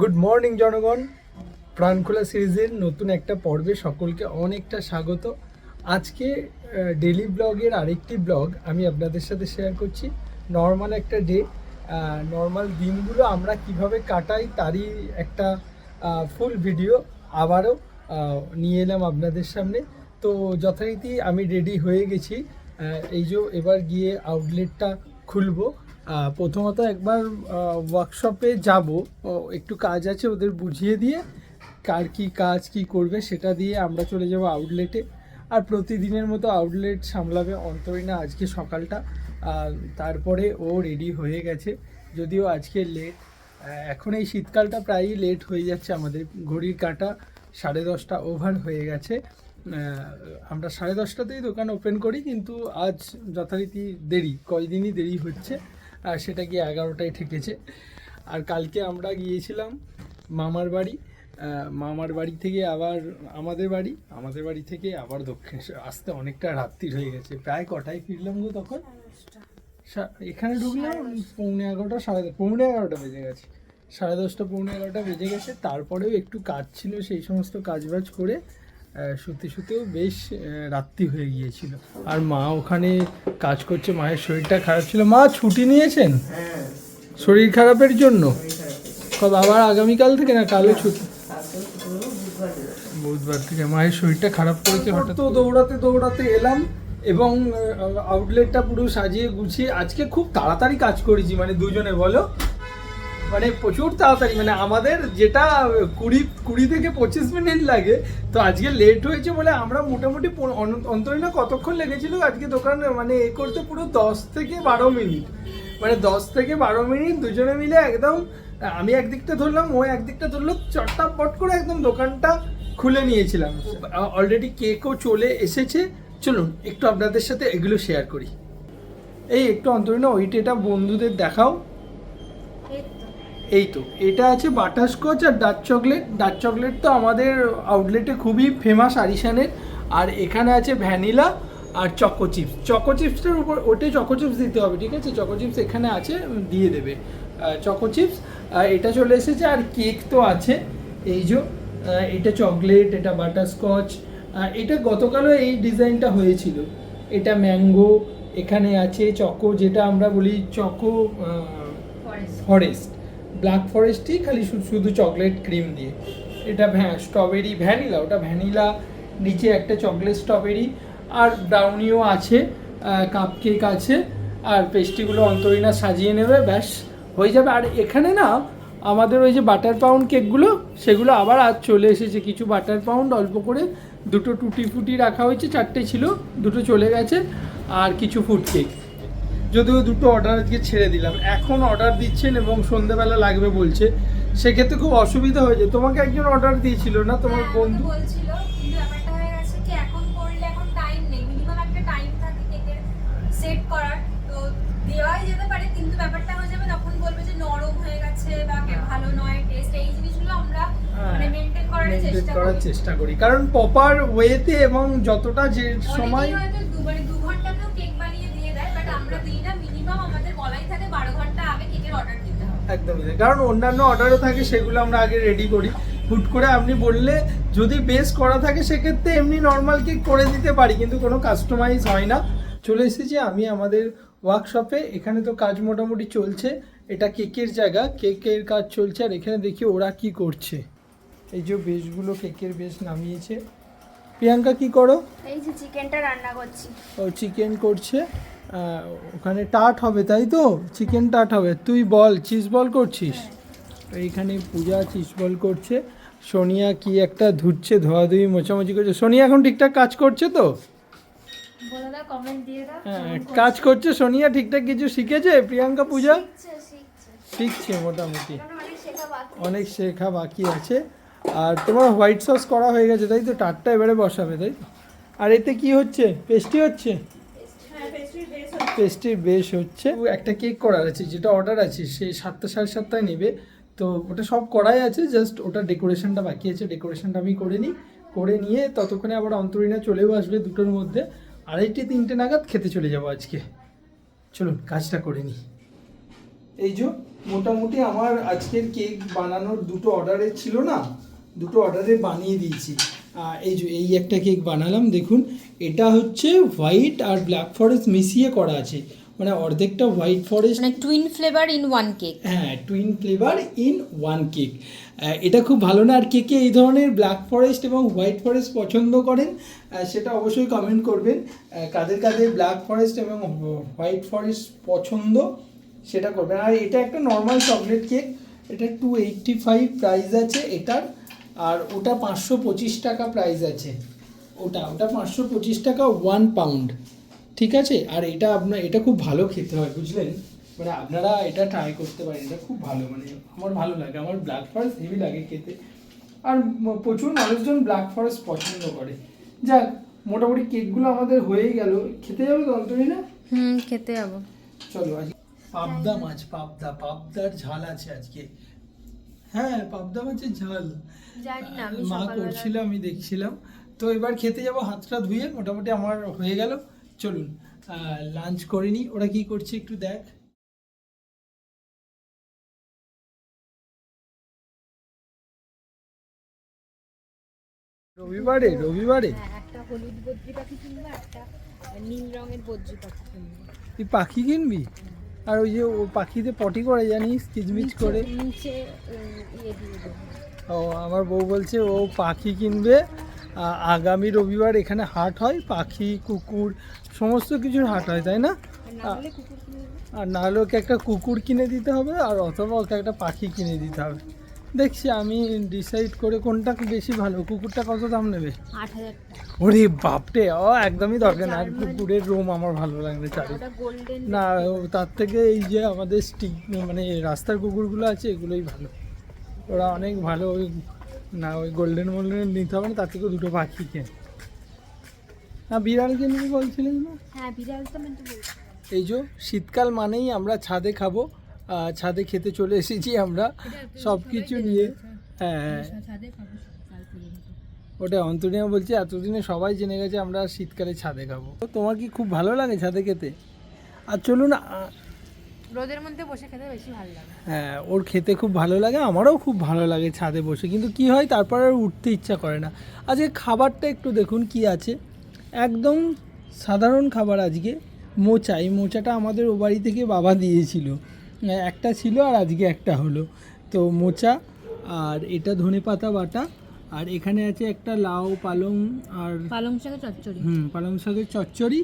Good morning জনগণ, প্রাণখোলা সিরিজের নতুন একটা পর্বে সকলকে অনেকটা স্বাগত। আজকে ডেলি ব্লগের আরেকটি ব্লগ আমি আপনাদের সাথে শেয়ার করছি। নর্মাল একটা ডে, নর্মাল দিনগুলো আমরা কিভাবে কাটাই তারই একটা ফুল ভিডিও আবারও নিয়ে এলাম আপনাদের সামনে। তো যথারীতি আমি রেডি হয়ে গেছি। এই যে এবার গিয়ে আউটলেটটা খুলবো। প্রথমত একবার ওয়ার্কশপে যাব, একটু কাজ আছে ওদের বুঝিয়ে দিয়ে কার কি কাজ কি করবে সেটা দিয়ে আমরা চলে যাব আউটলেটে। আর প্রতিদিনের মতো আউটলেট সামলাবে অন্তরিনা আজকে সকালটা। তারপরে ও রেডি হয়ে গেছে, যদিও আজকে লেট। এখন এই শীতকালটা প্রায়ই লেট হয়ে যাচ্ছে, আমাদের ঘড়ির কাঁটা 10:30 ওভার হয়ে গেছে। আমরা 10:30তেই দোকান ওপেন করি, কিন্তু আজ যথারীতি দেরি, কয়দিনই দেরি হচ্ছে। আর সেটা গিয়ে 11টায় ঠেকেছে। আর কালকে আমরা গিয়েছিলাম মামার বাড়ি। মামার বাড়ি থেকে আবার আমাদের বাড়ি থেকে আবার দক্ষিণেশ্বর আসতে অনেকটা রাত্রি হয়ে গেছে। প্রায় কটায় ফিরলাম গো তখন? এখানে ঢুকলাম 11:30, 11:30 বেজে গেছে। 10:30 11:30 বেজে গেছে। তারপরেও একটু কাজ ছিল, সেই সমস্ত কাজবাজ করে শুতেও বেশ রাত্রি হয়ে গিয়েছিল। আর মা ওখানে কাজ করছে, মায়ের শরীরটা খারাপ ছিল। মা ছুটি নিয়েছেন শরীর খারাপের জন্য? কবে আবার আগামীকাল থেকে না কালও ছুটি? বুধবার থেকে। মায়ের শরীরটা খারাপ করেছে হঠাৎ। তো দৌড়াতে এলাম এবং আউটলেটটা পুরো সাজিয়ে গুছিয়ে আজকে খুব তাড়াতাড়ি কাজ করেছি, মানে দুজনে বলো, মানে প্রচুর তাড়াতাড়ি। মানে আমাদের যেটা 20 থেকে 25 মিনিট লাগে, তো আজকে লেট হয়েছে বলে আমরা মোটামুটি অন্তরিনা কতক্ষণ লেগেছিল আজকে দোকান মানে এ করতে? পুরো 10 থেকে 12 মিনিট। মানে 10 থেকে 12 মিনিট দুজনে মিলে একদম, আমি একদিকটা ধরলাম, ও একদিকটা ধরলো, চট্টাপট করে একদম দোকানটা খুলে নিয়েছিলাম। অলরেডি কেকও চলে এসেছে। চলুন একটু আপনাদের সাথে এগুলো শেয়ার করি। এই একটু অন্তরিনা ওইটা বন্ধুদের দেখাও। এই তো এটা আছে বাটারস্কচ আর ডার্ক চকলেট তো আমাদের আউটলেটে খুবই ফেমাস আরিশানের। আর এখানে আছে ভ্যানিলা আর চকো চিপসটার উপর ওটে চকো চিপস দিতে হবে, ঠিক আছে? চকো চিপস এখানে আছে, দিয়ে দেবে চকো চিপস। এটা চলে এসেছে। আর কেক তো আছে, এই যে এটা চকলেট, এটা বাটারস্কচ। এটা গতকালও এই ডিজাইনটা হয়েছিল। এটা ম্যাঙ্গো, এখানে আছে চকো, যেটা আমরা বলি চকো ফরেস্ট, ব্ল্যাক ফরেস্টই খালি শুধু চকলেট ক্রিম দিয়ে। এটা স্ট্রবেরি ভ্যানিলা, ওটা ভ্যানিলা, নিচে একটা চকলেট স্ট্রবেরি। আর ব্রাউনিও আছে, কাপ কেক আছে। আর পেস্ট্রিগুলো অন্তরিনা সাজিয়ে নেবে, ব্যাস হয়ে যাবে। আর এখানে না আমাদের ওই যে বাটার পাউন্ড কেকগুলো, সেগুলো আবার আজ চলে এসেছে। কিছু বাটার পাউন্ড অল্প করে, দুটো টুটি ফুটি রাখা হয়েছে, 4টে ছিল, দুটো চলে গেছে। আর কিছু ফুড কেক, যদিও দুটো অর্ডার আজকে ছেড়ে দিলাম। এখন অর্ডার দিচ্ছেন এবং সন্ধ্যেবেলা লাগবে বলছে, সেক্ষেত্রে খুব অসুবিধা হয়েছে। তোমাকে একজন অর্ডার দিয়েছিল না, তোমার বন্ধু বলছিল, কিন্তু ব্যাপারটা হয়ে গেছে কি এখন করলে এখন টাইম নেই, মিনিমাম একটা টাইম থাকে কেকের সেট করার, তো দেওয়াই যেতে পারে, কিন্তু ব্যাপারটা হয়ে যাবে তখন বলবে যে নরম হয়ে গেছে বা ভালো নয় টেস্ট। এই জিনিসগুলো আমরা মানে মেইনটেইন করার চেষ্টা করি, কারণ প্রপার ওয়েতে এবং যতটা যে সময় হয়তো 2 ঘন্টাতেও কেক বানিয়ে দিয়ে দেয়, বাট আমরা দিই না। মিনিমাম আমাদের বলাই থাকে 12 ঘন্টা আগে কেকের অর্ডার দিতে হবে। একদমই, কারণ অন্যান্য অর্ডারও থাকে, সেগুলো আমরা আগে রেডি করি। হুট করে আপনি বললে যদি বেস করা থাকে সেক্ষেত্রে এমনি নর্মাল কেক করে দিতে পারি, কিন্তু কোনো কাস্টমাইজ হয় না। চলে এসেছি আমি আমাদের ওয়ার্কশপে। এখানে তো কাজ মোটামুটি চলছে। এটা কেকের জায়গা, কেকের কাজ চলছে। আর এখানে দেখি ওরা কি করছে। এই যে বেসগুলো, কেকের বেস নামিয়েছে। প্রিয়াঙ্কা কি করো? এই যে চিকেনটা রান্না করছি। ও চিকেন করছে। ওখানে টার্ট হবে, তাই তো? চিকেন টার্ট হবে। তুই বল, চিজ বল করছিস? এইখানে পূজা চিজ বল করছে। সোনিয়া কি একটা ধুচ্ছে, ধোয়াধুয়ি মোছামুছি করছে। সোনিয়া এখন ঠিকঠাক কাজ করছে তো? বলে দাও, কমেন্ট দিয়ে দাও। হ্যাঁ, কাজ করছে সোনিয়া, ঠিকঠাক কিছু শিখেছে? প্রিয়াঙ্কা পূজা শিখছে মোটামুটি, অনেক শেখা বাকি আছে। আর তোমার হোয়াইট সস করা হয়ে গেছে, তাই তো? টার্টটা এবারে বসাবে, তাই তো? আর এতে কি হচ্ছে? পেস্ট্রি হচ্ছে? পেস্ট্রির বেশ হচ্ছে। একটা কেক করার আছে, যেটা অর্ডার আছে, সে 7টা 7:30 নেবে। তো ওটা সব করাই আছে, জাস্ট ওটা ডেকোরেশনটা বাকি আছে। ডেকোরেশনটা আমি করে নিই, করে নিয়ে ততক্ষণে আবার অন্তরিনা চলেও আসবে 2টোর মধ্যে। 2:30 3টে নাগাদ খেতে চলে যাব আজকে। চলুন কাজটা করে নিই। এই যে মোটামুটি আমার আজকের কেক বানানোর দুটো অর্ডারে ছিল না, দুটো অর্ডারে বানিয়ে দিয়েছি। এই যে এই একটা কেক বানালাম, দেখুন এটা হচ্ছে হোয়াইট আর ব্ল্যাক ফরেস্ট মিশিয়ে করা আছে, মানে অর্ধেকটা হোয়াইট ফরেস্ট, মানে twin flavour in one cake. হ্যাঁ, twin flavour in one cake. এটা খুব ভালো না? আর কে কে এই ধরনের ব্ল্যাক ফরেস্ট এবং হোয়াইট ফরেস্ট পছন্দ করেন সেটা অবশ্যই কমেন্ট করবেন। কাদের কাদের ব্ল্যাক ফরেস্ট এবং হোয়াইট ফরেস্ট পছন্দ সেটা করবেন। আর এটা একটা নর্মাল চকলেট কেক, এটা 285 প্রাইস আছে এটার, আর ওটা 525 টাকা প্রাইস আছে। ওটা 525 টাকা 1 পাউন্ড, ঠিক আছে। আর এটা এটা খুব ভালো খেতে হয়, বুঝলেন, মানে আপনারা এটা ট্রাই করতে পারেন, এটা খুব ভালো, মানে আমার ভালো লাগে, আমার ব্ল্যাক ফরেস্ট হেভি লাগে খেতে। আর প্রচুর মানুষজন ব্ল্যাক ফরেস্ট পছন্দ করে। যাক, মোটামুটি কেকগুলো আমাদের হয়েই গেল। খেতে যাবে তো অন্তরি না? খেতে যাবো। চলো, আজকে পাবদা মাছ, পাবদার ঝাল আছে আজকে। হ্যাঁ, পাবদা মাছের ঝাল মা করছিল, আমি দেখছিলাম। তো এবার খেতে যাবো হাতটা ধুয়ে, মোটামুটি আমার হয়ে গেল। চলুন লাঞ্চ করে নিই। ওরা কি করছে একটু দেখ। রবিবারে একটা হলুদ বদ্রি পাখি কিনবো, একটা নীল রঙের বদ্রি পাখি কিনবো। তুই পাখি কিনবি? আর ওই যে ও পাখিতে পটি করে জানিস, কিচমিচ করে নিচে ইয়ে দিয়ে দেবো। ও, আমার বউ বলছে ও পাখি কিনবে। আগামী রবিবার এখানে হাট হয়, পাখি কুকুর সমস্ত কিছুর হাট হয়, তাই না? আর না হলে ওকে একটা কুকুর কিনে দিতে হবে, আর অথবা ওকে একটা পাখি কিনে দিতে হবে। দেখছি আমি ডিসাইড করে কোনটা বেশি ভালো। কুকুরটা কত দাম নেবে? 8,000 টাকা। ওরে বাপরে, একদমই দরকার না। আর কুকুরের রোম আমার ভালো লাগবে চারি না, তার থেকে এই যে আমাদের স্টিক মানে রাস্তার কুকুরগুলো আছে এগুলোই ভালো, ওরা অনেক ভালো। ওই না, ওই গোল্ডেন নিতে হবে না, তার থেকে দুটো পাখি কেন। না, বিড়াল কিনবি বলছিলেন না? হ্যাঁ, বিড়াল তো আমি তো বলছি। এই যে শীতকাল মানেই আমরা ছাদে খাবো, ছাদে খেতে চলে এসেছি আমরা সব কিছু নিয়ে। হ্যাঁ, ওটা অন্তরিয়া বলছে এতদিনে সবাই জেনে গেছে আমরা শীতকালে ছাদে খাবো। তোমার কি খুব ভালো লাগে ছাদে খেতে? আর চলুন, রোদের মধ্যে বসে খেতে বেশি ভালো লাগে। হ্যাঁ, ওর খেতে খুব ভালো লাগে, আমারও খুব ভালো লাগে ছাদে বসে, কিন্তু কি হয় তারপর আর উঠতে ইচ্ছা করে না। আজকে খাবারটা একটু দেখুন কি আছে, একদম সাধারণ খাবার আজকে। মোচা, এই মোচাটা আমাদের ও বাড়ি থেকে বাবা দিয়েছিল, একটা ছিল আর আজকে একটা হলো। তো মোচা, আর এটা ধনেপাতা বাটা, আর এখানে আছে একটা লাউ পালং আর পালং শাকের চচ্চড়ি। পালং শাকের চচ্চড়ি।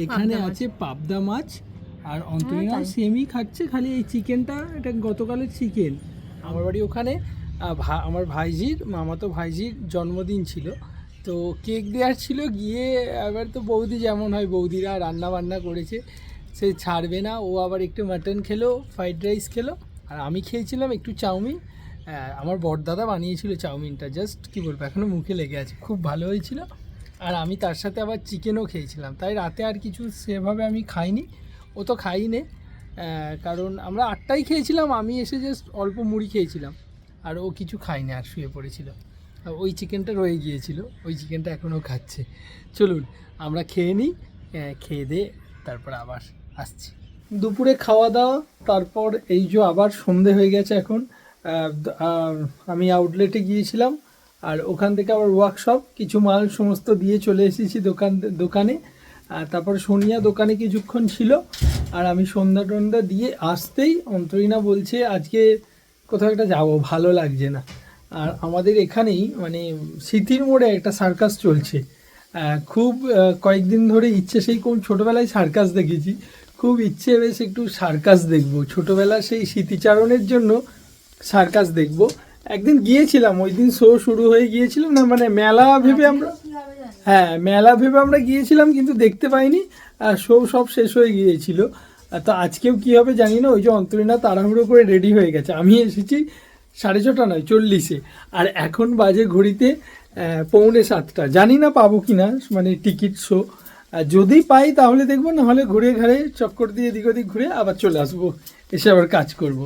এখানে আছে পাবদা মাছ, আর অন্তরিনা সেমই খাচ্ছে, খালি এই চিকেনটা, এটা গতকালের চিকেন। আমার বাড়ি ওখানে আমার ভাইজির, মামাতো ভাইজির জন্মদিন ছিল, তো কেক দেওয়ার ছিল, গিয়ে এবার তো বৌদি যেমন হয়, বৌদিরা রান্না বান্না করেছে, সে ছাড়বে না। ও আবার একটু মাটন খেলো, ফ্রাইড রাইস খেলো, আর আমি খেয়েছিলাম একটু চাউমিন। আমার বড়দাদা বানিয়েছিল চাউমিনটা, জাস্ট কি বলবো, এখনও মুখে লেগে আছে, খুব ভালো হয়েছিল। আর আমি তার সাথে আবার চিকেনও খেয়েছিলাম, তাই রাতে আর কিছু সেভাবে আমি খাইনি, ও তো খাইনি, কারণ আমরা 8টায় খেয়েছিলাম, আমি এসে জাস্ট অল্প মুড়ি খেয়েছিলাম, আর ও কিছু খায়নি, আর শুয়ে পড়েছিল। ওই চিকেনটা রয়ে গিয়েছিল, ওই চিকেনটা এখনও খাচ্ছে। চলুন আমরা খেয়ে নিই, খেয়ে দিয়ে তারপর আবার আসছি। দুপুরে খাওয়া দাওয়া, তারপর এই যে আবার সন্ধে হয়ে গেছে এখন। আমি আউটলেটে গিয়েছিলাম, আর ওখান থেকে আবার ওয়ার্কশপ কিছু মাল সমস্ত দিয়ে চলে এসেছি দোকানে। তারপর সোনিয়া দোকানে কিছুক্ষণ ছিল, আর আমি সন্ধ্যা টন্ধ্যা দিয়ে আসতেই অন্তরিনা বলছে আজকে কোথাও একটা যাবো, ভালো লাগছে না। আর আমাদের এখানেই মানে স্মৃতির মোড়ে একটা সার্কাস চলছে, খুব কয়েকদিন ধরে ইচ্ছে, সেই কোন ছোটোবেলায় সার্কাস দেখেছি, খুব ইচ্ছে বেশ একটু সার্কাস দেখবো, ছোটোবেলার সেই স্মৃতিচারণের জন্য সার্কাস দেখবো। একদিন গিয়েছিলাম, ওই দিন শো শুরু হয়ে গিয়েছিলাম না, মানে মেলা ভেবে আমরা, হ্যাঁ মেলা ভেবে আমরা গিয়েছিলাম, কিন্তু দেখতে পাইনি, শো সব শেষ হয়ে গিয়েছিল। তো আজকেও কী হবে জানি না। ওই যে অন্তরিনা তাড়াহুড়ো করে রেডি হয়ে গেছে, আমি এসেছি 6:30 নয় 40-এ, আর এখন বাজে ঘড়িতে 6:45। জানি না পাবো কি না, মানে টিকিট শো, যদি পাই তাহলে দেখবো, নাহলে ঘুরে ঘাড়ে চক্কর দিয়ে এদিক ওদিক ঘুরে আবার চলে আসবো, এসে আবার কাজ করব।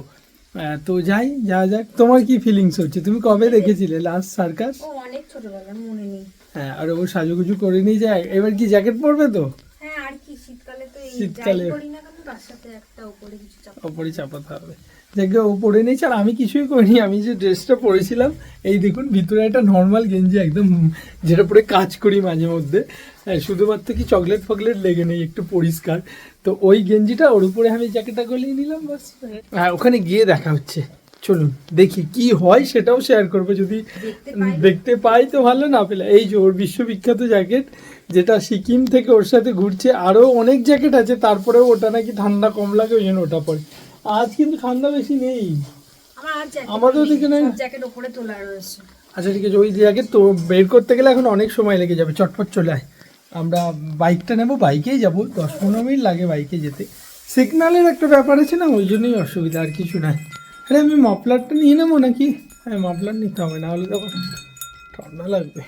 তো যাই, যাক। তোমার কি ফিলিংস হচ্ছে? তুমি কবে দেখেছিলে লাস্ট সার্কাস? অনেক ছোটবেলা, মনে নেই। হ্যাঁ, আর ও সাজুগুজু করে নিয়ে যায়। এবার কি জ্যাকেট পরবে তো? হ্যাঁ, আর কি শীতকালে তো এই শীতকালে পরি না, কিন্তু তার সাথে একটা উপরে কিছু ওপরে চাপাতে হবে। দেখবে ও পরে নিয়েছে আর আমি কিছুই করিনি। আমি যে ড্রেসটা পরেছিলাম এই দেখুন, ভিতরে একটা নর্মাল গেঞ্জি একদম, যেটা পরে কাজ করি মাঝে মধ্যে, হ্যাঁ, শুধুমাত্র কি চকলেট ফকলেট লেগে নেই, একটু পরিষ্কার। তো ওই গেঞ্জিটা ওর উপরে আমি জ্যাকেটটা গলিয়ে নিলাম বাস। হ্যাঁ, ওখানে গিয়ে দেখা হচ্ছে, চলুন দেখি কি হয়, সেটাও শেয়ার করবো, যদি দেখতে পাই তো ভালো, না পেলে এই যে ওর বিশ্ববিখ্যাত জ্যাকেট, যেটা সিকিম থেকে ওর সাথে ঘুরছে। আরও অনেক জ্যাকেট আছে, তারপরেও ওটা নাকি ঠান্ডা কম লাগে, ওই জন্য ওটা পরে। আজ কিন্তু ঠান্ডা বেশি নেই আমাদের দিকে, না জ্যাকেট উপরে তোলা রয়েছে। আচ্ছা ঠিক আছে, ওই জ্যাকেট তো বের করতে গেলে এখন অনেক সময় লেগে যাবে, চটপট চলে আয়। আমরা বাইকটা নেবো, বাইকেই যাবো, 10-15 মিনিট লাগে বাইকে যেতে। সিগনালের একটা ব্যাপার আছে না, ওই জন্যই অসুবিধা, আর কিছু নাই। আরে আমি মাফলারটা নিয়ে নেবো নাকি? হ্যাঁ, মাফলার নিতে হবে, নাহলে তখন ঠান্ডা লাগবে।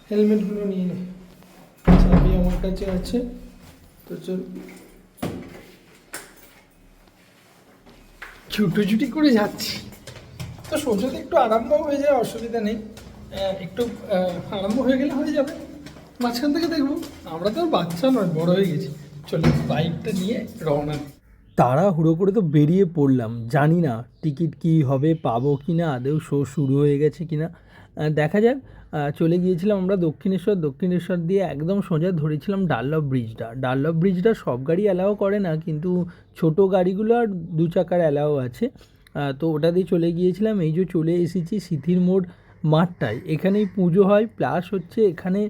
হেলমেটগুলো নিয়ে নে, চাবি আমার কাছে আছে, তো চল। ছুটোছুটি করে যাচ্ছি তো, সোজাতে একটু আরম্ভ হয়ে যায়, অসুবিধা নেই। একটু আরম্ভ হয়ে গেলে হয়ে যাবে, মাঝখান থেকে দেখবো। আমরা তো আর বাচ্চা নয়, বড় হয়ে গেছি। চলো বাইকটা নিয়ে রওনা দিই। তাড়াহুড়ো করে তো বেরিয়ে পড়লাম, জানি না টিকিট কি হবে, পাবো কি না, আদেও শো শুরু হয়ে গেছে কি না, দেখা যাক। চলে গিয়েছিলাম আমরা দক্ষিণেশ্বর, দক্ষিণেশ্বর দিয়ে একদম সোজা ধরেছিলাম ডানলপ ব্রিজটা। ডানলপ ব্রিজটা সব গাড়ি অ্যালাও করে না, কিন্তু ছোট গাড়িগুলো আর 2 চাকার অ্যালাও আছে। তো ওটা দিয়ে চলে গিয়েছিলাম। এই যে চলে এসেছি সিথির মোড় মাঠটায়, এখানেই পুজো হয়, প্লাস হচ্ছে এখানে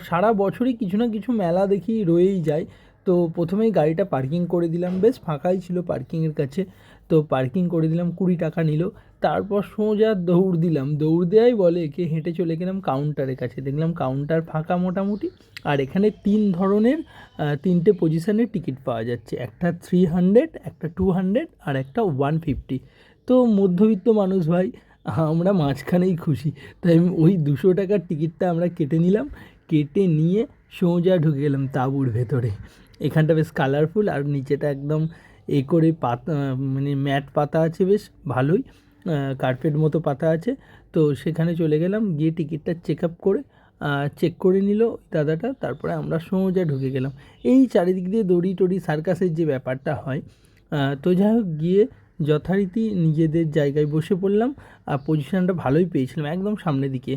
সারা বছরই কিছু না কিছু মেলা দেখি রয়েই যায়। তো প্রথমেই গাড়িটা পার্কিং করে দিলাম, বেশ ফাঁকাই ছিল পার্কিংয়ের কাছে। তো পার্কিং করে দিলাম, 20 টাকা নিল। তারপর সোজা দৌড় দিলাম, দৌড় দেওয়াই বলে একে, হেঁটে চলে গেলাম কাউন্টারের কাছে। দেখলাম কাউন্টার ফাঁকা মোটামুটি। আর এখানে 3 ধরনের 3টে পজিশনের টিকিট পাওয়া যাচ্ছে, একটা 300, একটা 200 আর একটা 150। তো মধ্যবিত্ত মানুষ ভাই, আমরা মাঝখানেই খুশি, তাই ওই 200 টাকার টিকিটটা আমরা কেটে নিলাম। কেটে নিয়ে সোজা ঢুকে গেলাম তাঁবুর ভেতরে। এখানটা বেশ কালারফুল, আর নিচেটা একদম করে পাতা, মানে ম্যাট পাতা আছে, বেশ ভালোই কার্পেট মতো পাতা আছে। তো সেখানে চলে গেলাম, গিয়ে টিকিটটা চেক করে নিল দাদাটা। তারপরে আমরা সোজা ঢুকে গেলাম। এই চারিদিক দিয়ে দড়ি টড়ি সার্কাসের যে ব্যাপারটা হয়। তো যাই হোক, গিয়ে যথারীতি নিজেদের জায়গায় বসে পড়লাম। আর পজিশানটা ভালোই পেয়েছিলাম, একদম সামনের দিকে।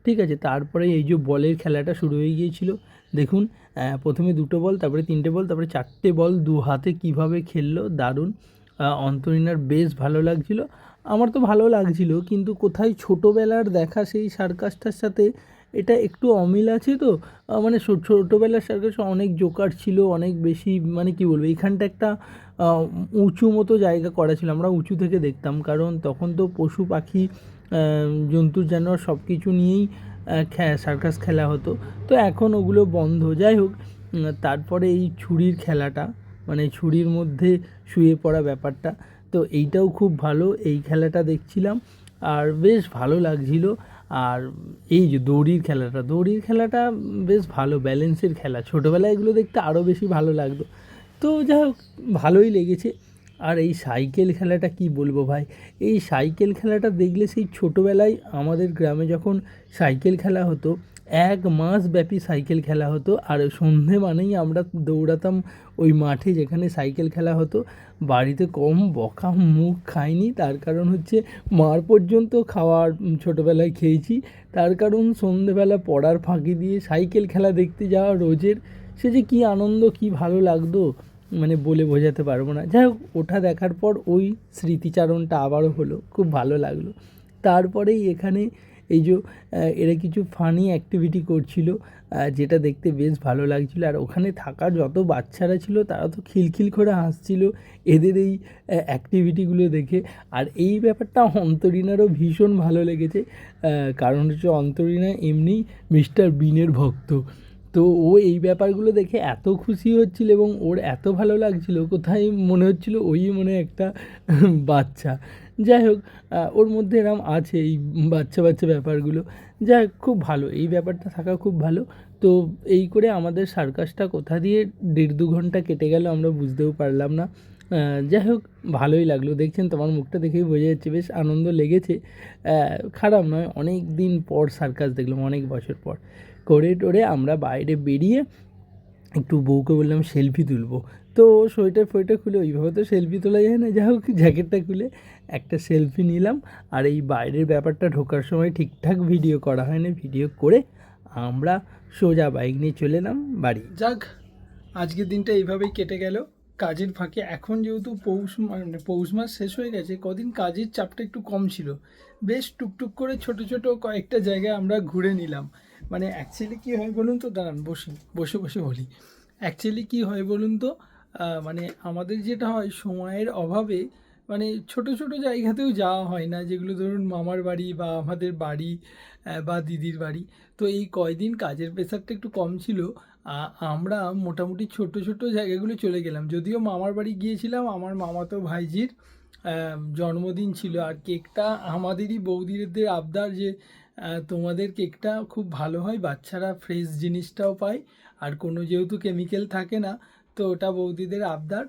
ঠিক আছে, তারপরে এই যে বলের খেলাটা শুরু হয়ে গিয়েছিল। দেখুন, প্রথমে 2টো বল, তারপরে 3টে বল, তারপরে 4টে বল 2 হাতে কীভাবে খেললো, দারুণ। অন্তরীণার বেশ ভালো লাগছিল, আমার তো ভালো লাগছিল, কিন্তু কোথায় ছোটোবেলার দেখা সেই সার্কাসটার সাথে এটা একটু অমিল আছে। তো মানে ছোটোবেলার সার্কাসে অনেক জোকার ছিল, অনেক বেশি, মানে কি বলবো, এখানটা একটা উঁচু মতো জায়গা করা ছিল, আমরা উঁচু থেকে দেখতাম, কারণ তখন তো পশু পাখি জন্তু জানোয়ার সব কিছু নিয়েই সার্কাস খেলা হতো। তো এখন ওগুলো বন্ধ। যাই হোক, তারপরে এই ছুরির খেলাটা, মানে ছুরির মধ্যে শুয়ে পড়া ব্যাপারটা, তো এইটাও খুব ভালো, এই খেলাটা দেখছিলাম আর বেশ ভালো লাগছিল। আর এই যে দড়ির খেলাটা বেশ ভালো ব্যালেন্সের খেলা, ছোটোবেলায় এগুলো দেখতে আরও বেশি ভালো লাগতো। তো যাই হোক, ভালোই লেগেছে। আর এই সাইকেল খেলাটা কি বলবো ভাই, এই সাইকেল খেলাটা দেখলে সেই ছোটোবেলায় আমাদের গ্রামে যখন সাইকেল খেলা হতো, 1 মাস ব্যাপী সাইকেল খেলা হতো। আর সন্ধে মানেই আমরা দৌড়াতাম ওই মাঠে যেখানে সাইকেল খেলা হতো। বাড়িতে কম বকা মুখ খাইনি, তার কারণ হচ্ছে মার পর্যন্ত খাওয়ার ছোটোবেলায় খেয়েছি। তার কারণ সন্ধেবেলা পড়ার ফাঁকি দিয়ে সাইকেল খেলা দেখতে যাওয়া রোজের, সে যে কী আনন্দ, কী ভালো লাগতো, মানে বলে বোঝাতে পারবো না। যাই হোক, ওটা দেখার পর ওই স্মৃতিচারণটা আবারও হলো, খুব ভালো লাগলো। তারপরেই এখানে এই যে এরা কিছু ফানি অ্যাক্টিভিটি করছিল, যেটা দেখতে বেশ ভালো লাগছিলো। আর ওখানে থাকা যত বাচ্চারা ছিল তারা তো খিলখিল করে হাসছিল এদের এই অ্যাক্টিভিটিগুলো দেখে। আর এই ব্যাপারটা অন্তরীণারও ভীষণ ভালো লেগেছে, কারণ হচ্ছে অন্তরীণা এমনি মিস্টার বিনের ভক্ত। তো ও এই ব্যাপারগুলো দেখে এত খুশি হচ্ছিল এবং ওর এত ভালো লাগছিল, কোথায় মনে হচ্ছিল ওই মনে একটা বাচ্চা। যাই হোক, ওর মধ্যে এরম আছে এই বাচ্চা বাচ্চা ব্যাপারগুলো। যাই হোক, খুব ভালো, এই ব্যাপারটা থাকা খুব ভালো। তো এই করে আমাদের সার্কাসটা কোথা দিয়ে 1.5-2 ঘন্টা কেটে গেল আমরা বুঝতেও পারলাম না। যাই হোক, ভালোই লাগলো। দেখছেন, তোমার মুখটা দেখেই বোঝা যাচ্ছে বেশ আনন্দ লেগেছে, খারাপ নয়। অনেক দিন পর সার্কাস দেখলাম, অনেক বছর পর। করে টোরে আমরা বাইরে বেরিয়ে একটু বউকে বললাম সেলফি তুলবো, তো সোয়েটার ফোয়েটার খুলে ওইভাবে তো সেলফি তোলা যায় না, যা হোক জ্যাকেটটা খুলে একটা সেলফি নিলাম। আর এই বাইরের ব্যাপারটা ঢোকার সময় ঠিকঠাক ভিডিও করা হয়নি, ভিডিও করে আমরা সোজা বাইক নিয়ে চলে এলাম বাড়ি। যাক, আজকের দিনটা এইভাবেই কেটে গেল কাজের ফাঁকে। এখন যেহেতু পৌষ মাস শেষ হয়ে গেছে, কদিন কাজের চাপটা একটু কম ছিল, বেশ টুকটুক করে ছোট ছোট কয়েকটা জায়গায় আমরা ঘুরে নিলাম। মানে অ্যাকচুয়ালি কী হয় বলুন তো, দাঁড়ান বসে বসে বসে বলি। অ্যাকচুয়ালি কী হয় বলুন তো, মানে আমাদের যেটা হয় সময়ের অভাবে মানে ছোট ছোট জায়গাতেও যাওয়া হয় না, যেগুলো ধরুন মামার বাড়ি বা আমাদের বাড়ি বা দিদির বাড়ি। তো এই কয়দিন কাজের প্রেশারটা একটু কম ছিল, আমরা মোটামুটি ছোট ছোট জায়গাগুলো চলে গেলাম। যদিও মামার বাড়ি গিয়েছিলাম, আমার মামাতো ভাইজির জন্মদিন ছিল, আর কেকটা আমাদেরই বৌদিদের আবদার যে তোমাদের কেকটা খুব ভালো হয়, বাচ্চারা ফ্রেশ জিনিসটাও পায়, আর কোনো যেহেতু কেমিক্যাল থাকে না, তো ওটা বৌদিদের আবদার।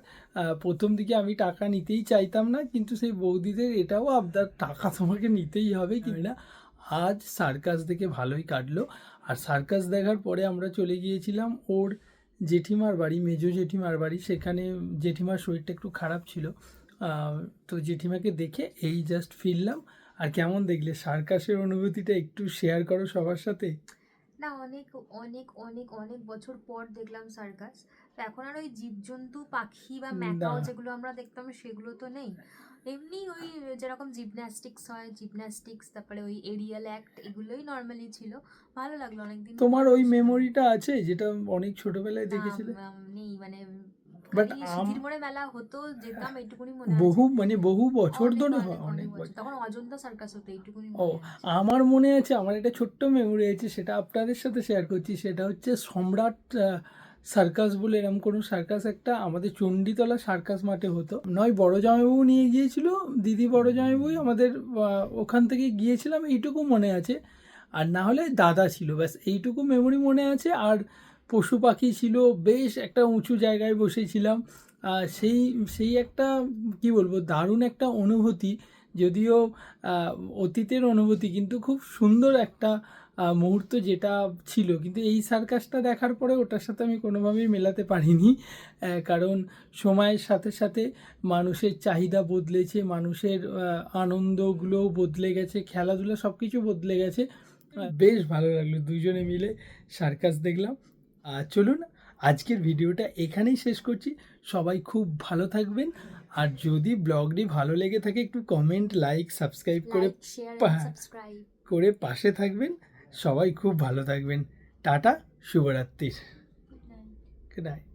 প্রথম দিকে আমি টাকা নিতেই চাইতাম না, কিন্তু সেই বৌদিদের এটাও আবদার, টাকা তোমাকে নিতেই হবে কি না। আজ সার্কাস দেখে ভালোই কাটলো। আর সার্কাস দেখার পরে আমরা চলে গিয়েছিলাম ওর জেঠিমার বাড়ি, মেজো জেঠিমার বাড়ি। সেখানে জেঠিমার শরীরটা একটু খারাপ ছিল, তো জেঠিমাকে দেখে এই জাস্ট ফিরলাম। আর কেমন দেখলে সার্কাসের অনুভূতিটা, একটু শেয়ার করো সবার সাথে। না, অনেক অনেক অনেক অনেক বছর পর দেখলাম সার্কাস। তো এখন আর ওই জীবজন্তু পাখি বা ম্যাকাও না। যেগুলো আমরা দেখতাম সেগুলো তো নেই। এমনি ওই যেরকম জিমন্যাস্টিক্স হয়, জিমন্যাস্টিক্স, তারপরে ওই এরিয়াল অ্যাক্ট, এগুলোই নর্মালি ছিল। ভালো লাগলো অনেকদিন। তোমার ওই মেমোরিটা আছে যেটা অনেক ছোটবেলায় না, দেখেছিলে? নেই মানে। বাট খালি সিঁথির মোড়ে মেলা হতো, যেতাম, এইটুকুনি মনে বহু আছে। মানে বহু বছর অনেক ধরে অনেক হয়, অনেক অনেক বছর, বছর। তখন অজন্তা সার্কাস হতো, এইটুকুনি ও, মনে আছে। আমার মনে আছে, আমার একটা ছোট্ট মেমোরি আছে, সেটা আপনাদের সাথে শেয়ার করছি। সেটা হচ্ছে সম্রাট সার্কাস বলে এরকম কোনো সার্কাস একটা আমাদের চণ্ডীতলা সার্কাস মাঠে হতো। নয় বড় জামাইবাবু নিয়ে গিয়েছিল, দিদি বড় জামাইবাবু আমাদের ওখান থেকে গিয়েছিলাম, এইটুকু মনে আছে। আর না হলে দাদা ছিল, ব্যাস এইটুকু মেমোরি মনে আছে। আর পশু পাখি ছিল, বেশ একটা উঁচু জায়গায় বসেছিলাম। সেই সেই একটা কি বলবো, দারুণ একটা অনুভূতি। যদিও আহ, অতীতের অনুভূতি, কিন্তু খুব সুন্দর একটা মুহূর্ত যেটা ছিল। কিন্তু এই সার্কাসটা দেখার পরে ওটার সাথে আমি কোনোভাবেই মেলাতে পারিনি, কারণ সময়ের সাথে সাথে মানুষের চাহিদা বদলেছে, মানুষের আনন্দগুলোও বদলে গেছে, খেলাধুলা সব কিছু বদলে গেছে। বেশ ভালো লাগলো, দুজনে মিলে সার্কাস দেখলাম। চলুন আজকের ভিডিওটা এখানেই শেষ করছি। সবাই খুব ভালো থাকবেন। আর যদি ব্লগটি ভালো লেগে থাকে, একটু কমেন্ট, লাইক, সাবস্ক্রাইব করে লাইক, শেয়ার এন্ড পা- সাবস্ক্রাইব। করে পাশে থাকবেন। সবাই খুব ভালো থাকবেন। টাটা, শুভরাত্রির। Good night. Good night.